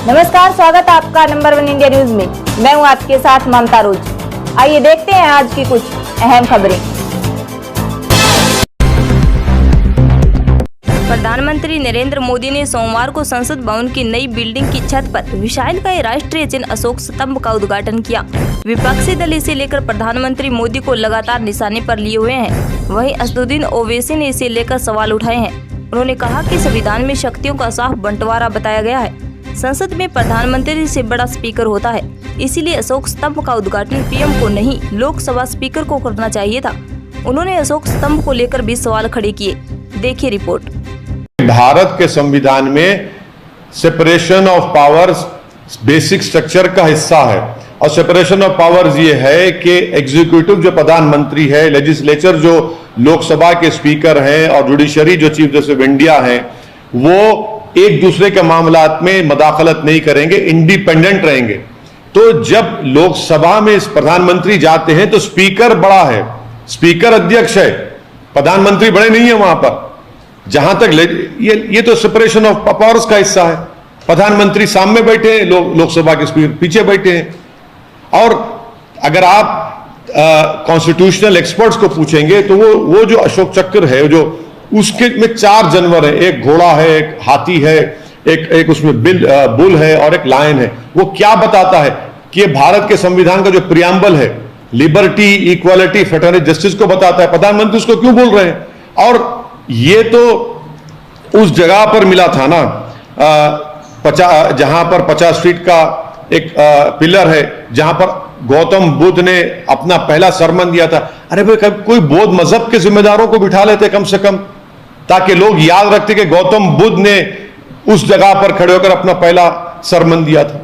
नमस्कार, स्वागत है आपका नंबर 1 इंडिया न्यूज में। मैं हूं आपके साथ ममता रोज। आइए देखते हैं आज की कुछ अहम खबरें। प्रधानमंत्री नरेंद्र मोदी ने सोमवार को संसद भवन की नई बिल्डिंग की छत पर विशालकाय राष्ट्रीय चिन्ह अशोक स्तंभ का उद्घाटन किया। विपक्षी दल इसे लेकर प्रधानमंत्री मोदी को लगातार निशाने पर लिए हुए हैं। वहीं असदुद्दीन ओवैसी ने इसे लेकर सवाल उठाए हैं। उन्होंने कहा कि संविधान में शक्तियों का साफ बंटवारा बताया गया है। संसद में प्रधानमंत्री से बड़ा स्पीकर होता है, इसीलिए अशोक स्तंभ का उद्घाटन पीएम को नहीं, लोकसभा स्पीकर को करना चाहिए था। उन्होंने अशोक स्तंभ को लेकर भी सवाल खड़े किए। देखिए रिपोर्ट। भारत के संविधान में separation of powers basic structure का हिस्सा है और सेपरेशन ऑफ पावर्स ये है कि एग्जीक्यूटिव जो प्रधानमंत्री है, लेजिस्लेचर जो लोकसभा के स्पीकर हैं और जुडिशरी जो चीफ जस्टिस ऑफ इंडिया हैं, वो एक दूसरे के मामलात में मदाखलत नहीं करेंगे, इंडिपेंडेंट रहेंगे। तो जब लोकसभा में प्रधानमंत्री जाते हैं तो स्पीकर बड़ा है, स्पीकर अध्यक्ष है, प्रधानमंत्री बड़े नहीं है वहां पर। जहां तक ये तो सेपरेशन ऑफ पावर्स का हिस्सा है। प्रधानमंत्री सामने बैठे हैं, लोकसभा के स्पीकर पीछे बैठे हैं। और अगर आप कॉन्स्टिट्यूशनल एक्सपर्ट्स को पूछेंगे तो वो जो अशोक चक्र है, जो उसके में 4 जानवर है, एक घोड़ा है, एक हाथी है, एक उसमें बुल है और एक लायन है। वो क्या बताता है कि ये भारत के संविधान का जो प्रियम्बल है, लिबर्टी, इक्वालिटी, फ्रेटर्निटी, जस्टिस को बताता है। प्रधानमंत्री उसको क्यों बोल रहे हैं? और ये तो उस जगह पर मिला था ना, जहां पर 50 फीट का एक पिलर है, जहां पर गौतम बुद्ध ने अपना पहला सरमन दिया था। अरे भाई, कोई बौद्ध मजहब के जिम्मेदारों को बिठा लेते कम से कम, ताकि लोग याद रखते कि गौतम बुद्ध ने उस जगह पर खड़े होकर अपना पहला सरमन दिया था।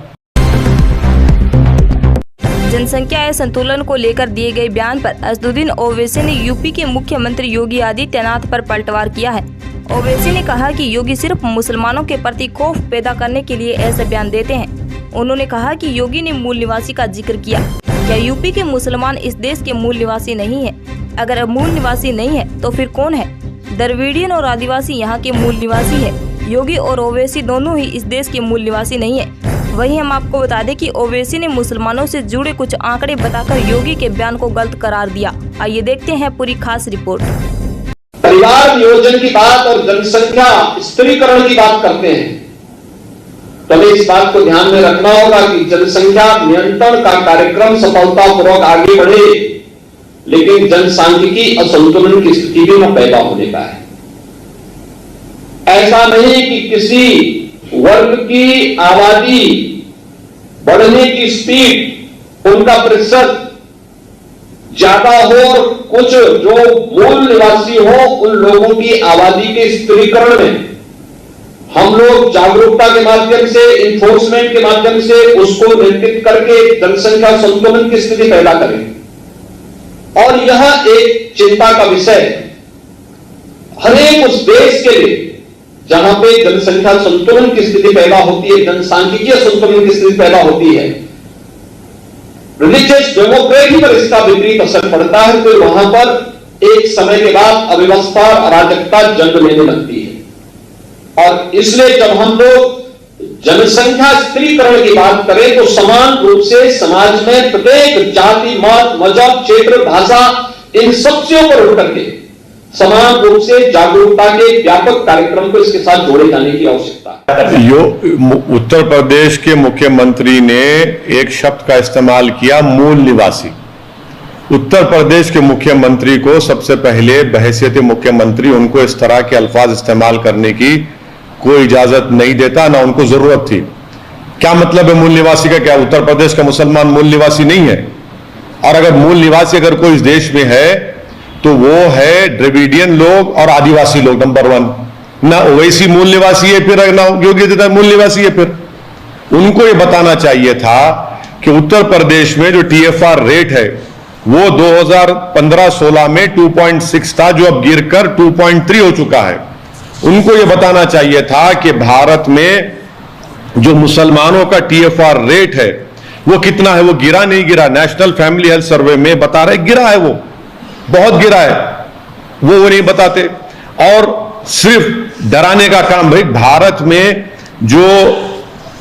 जनसंख्या संतुलन को लेकर दिए गए बयान पर असदुद्दीन ओवैसी ने यूपी के मुख्यमंत्री योगी आदित्यनाथ पर पलटवार किया है। ओवैसी ने कहा कि योगी सिर्फ मुसलमानों के प्रति खौफ पैदा करने के लिए ऐसे बयान देते हैं। उन्होंने कहा कि योगी ने मूल निवासी का जिक्र किया। क्या यूपी के मुसलमान इस देश के मूल निवासी नहीं है? अगर मूल निवासी नहीं है तो फिर कौन है? द्रविडियन और आदिवासी यहाँ के मूल निवासी है। योगी और ओवैसी दोनों ही इस देश के मूल निवासी नहीं है। वहीं हम आपको बता दें कि ओवैसी ने मुसलमानों से जुड़े कुछ आंकड़े बताकर योगी के बयान को गलत करार दिया। आइए देखते हैं पूरी खास रिपोर्ट। परिवार नियोजन की बात और जनसंख्या स्त्रीकरण की बात करते हैं, तभी इस बात को ध्यान में रखना होगा कि जनसंख्या नियंत्रण का कार्यक्रम सफलतापूर्वक आगे बढ़े, लेकिन जनसांख्यिकी असंतुलन की स्थिति भी न पैदा होने का है। ऐसा नहीं कि किसी वर्ग की आबादी बढ़ने की स्पीड, उनका प्रतिशत ज्यादा हो और कुछ जो मूल निवासी हो, उन लोगों की आबादी के स्त्रीकरण में हम लोग जागरूकता के माध्यम से, इन्फोर्समेंट के माध्यम से उसको नियंत्रित करके जनसंख्या संतुलन की स्थिति पैदा करें। और यह एक चिंता का विषय है हर एक उस देश के लिए जहां पे जनसंख्या संतुलन की स्थिति पैदा होती है, जनसांख्यिकीय संतुलन की स्थिति पैदा होती है, रिलीजियस डेमोक्रेसी पर इसका विपरीत असर पड़ता है। फिर वहां पर एक समय के बाद अव्यवस्था, अराजकता जन्म लेने लगती है। और इसलिए जब हम लोग जनसंख्या स्त्रीकरण की बात करें तो समान रूप से समाज में प्रत्येक जाति, मत, मजहब, क्षेत्र, भाषा, इन सबसे ऊपर उठ करके समान रूप से जागरूकता के व्यापक कार्यक्रम को इसके साथ जोड़े जाने की आवश्यकता है। उत्तर प्रदेश के मुख्यमंत्री ने एक शब्द का इस्तेमाल किया, मूल निवासी। उत्तर प्रदेश के मुख्यमंत्री को सबसे पहले बहैसियत मुख्यमंत्री उनको इस तरह के अल्फाज इस्तेमाल करने की कोई इजाजत नहीं देता, ना उनको जरूरत थी। क्या मतलब है मूल निवासी का? क्या उत्तर प्रदेश का मुसलमान मूल निवासी नहीं है? और अगर मूल निवासी अगर कोई इस देश में है तो वो है द्रविडियन लोग और आदिवासी लोग, नंबर 1। ना ओवैसी मूल निवासी है, फिर ना योगी आदित्यनाथ मूल निवासी है। फिर उनको ये बताना चाहिए था कि उत्तर प्रदेश में जो TFR रेट है वो 2015-16 में 2.6 था, जो अब गिरकर 2.3 हो चुका है। उनको ये बताना चाहिए था कि भारत में जो मुसलमानों का TFR रेट है वो कितना है, वो गिरा नहीं गिरा। नेशनल फैमिली हेल्थ सर्वे में बता रहे गिरा है, वो बहुत गिरा है, वो नहीं बताते। और सिर्फ डराने का काम, भाई भारत में जो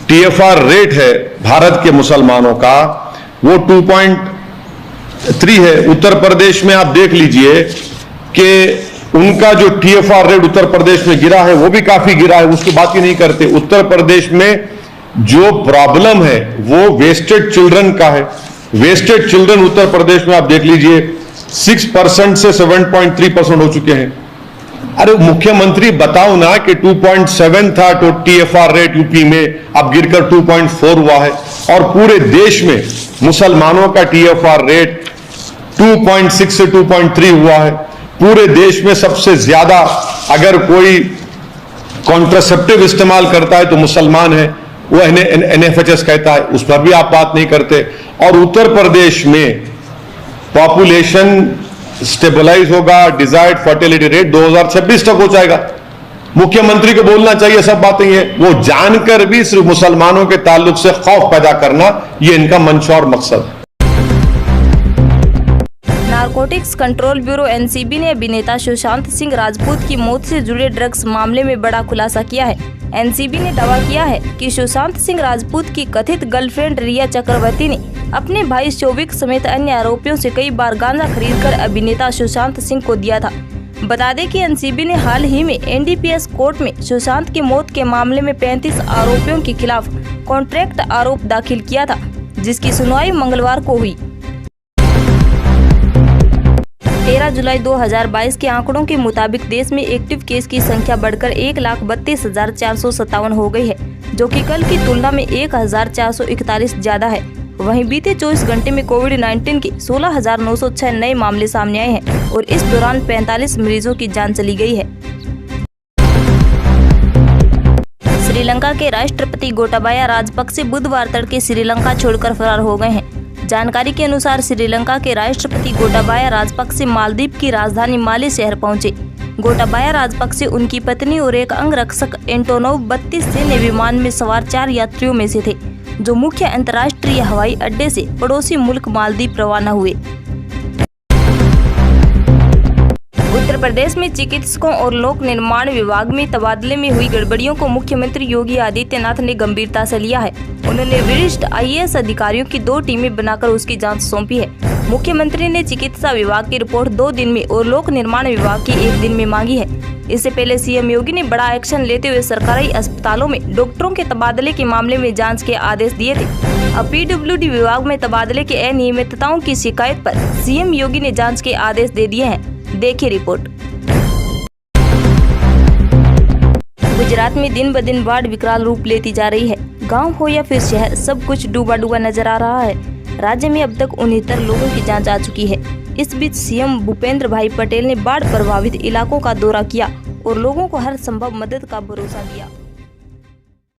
TFR रेट है भारत के मुसलमानों का वो 2.3 है। उत्तर प्रदेश में आप देख लीजिए कि उनका जो TFR रेट उत्तर प्रदेश में गिरा है वो भी काफी गिरा है, उसकी बात ही नहीं करते। उत्तर प्रदेश में जो प्रॉब्लम है वो वेस्टेड चिल्ड्रन का है। वेस्टेड चिल्ड्रन उत्तर प्रदेश में आप देख लीजिए 6% से 7.3% हो चुके हैं। अरे मुख्यमंत्री बताओ ना कि 2.7 था तो TFR रेट यूपी में, अब गिरकर 2.4 हुआ है, और पूरे देश में मुसलमानों का TFR रेट 2.6 से 2.3 हुआ है। पूरे देश में सबसे ज्यादा अगर कोई कॉन्ट्रासेप्टिव इस्तेमाल करता है तो मुसलमान है, वो NFHS कहता है, उस पर भी आप बात नहीं करते। और उत्तर प्रदेश में पॉपुलेशन स्टेबलाइज होगा, डिजायर्ड फर्टिलिटी रेट 2026 तक हो जाएगा। मुख्यमंत्री को बोलना चाहिए सब बातें हैं, वो जानकर भी सिर्फ मुसलमानों के ताल्लुक से खौफ पैदा करना, ये इनका मंशा और मकसद है। नारकोटिक्स कंट्रोल ब्यूरो NCB ने अभिनेता सुशांत सिंह राजपूत की मौत से जुड़े ड्रग्स मामले में बड़ा खुलासा किया है। NCB ने दावा किया है कि सुशांत सिंह राजपूत की कथित गर्लफ्रेंड रिया चक्रवर्ती ने अपने भाई शोविक समेत अन्य आरोपियों से कई बार गांजा खरीदकर अभिनेता सुशांत सिंह को दिया था। बता दें कि NCB ने हाल ही में NDPS कोर्ट में सुशांत की मौत के मामले में 35 आरोपियों के खिलाफ कॉन्ट्रैक्ट आरोप दाखिल किया था, जिसकी सुनवाई मंगलवार को हुई। 13 जुलाई 2022 के आंकड़ों के मुताबिक देश में एक्टिव केस की संख्या बढ़कर 1,32,457 हो गई है, जो कि कल की तुलना में 1,441 ज्यादा है। वहीं बीते 24 घंटे में कोविड-19 के 16,906 नए मामले सामने आए हैं और इस दौरान 45 मरीजों की जान चली गई है। श्रीलंका के राष्ट्रपति गोटाबाया राजपक्षे बुधवार तड़के श्रीलंका छोड़कर फरार हो गए हैं। जानकारी के अनुसार श्रीलंका के राष्ट्रपति गोटाबाया राजपक्षे मालदीव की राजधानी माले शहर पहुंचे। गोटाबाया राजपक्षे, उनकी पत्नी और एक अंगरक्षक एंटोनोव 32 सैन्य विमान में सवार 4 यात्रियों में से थे, जो मुख्य अंतर्राष्ट्रीय हवाई अड्डे से पड़ोसी मुल्क मालदीव रवाना हुए। उत्तर प्रदेश में चिकित्सकों और लोक निर्माण विभाग में तबादले में हुई गड़बड़ियों को मुख्यमंत्री योगी आदित्यनाथ ने गंभीरता से लिया है। उन्होंने वरिष्ठ IAS अधिकारियों की 2 टीमें बनाकर उसकी जांच सौंपी है। मुख्यमंत्री ने चिकित्सा विभाग की रिपोर्ट 2 दिन में और लोक निर्माण विभाग की 1 दिन में मांगी है। इससे पहले CM योगी ने बड़ा एक्शन लेते हुए सरकारी अस्पतालों में डॉक्टरों के तबादले के मामले में जांच के आदेश दिए थे। अब PWD विभाग में तबादले के अनियमितताओं की शिकायत पर CM योगी ने जांच के आदेश दे दिए हैं। देखिए रिपोर्ट। गुजरात में दिन ब दिन बाढ़ विकराल रूप लेती जा रही है। गांव हो या फिर शहर, सब कुछ डूबा डूबा नजर आ रहा है। राज्य में अब तक 69 लोगों की जान आ चुकी है। इस बीच CM भूपेंद्र भाई पटेल ने बाढ़ प्रभावित इलाकों का दौरा किया और लोगों को हर संभव मदद का भरोसा दिया।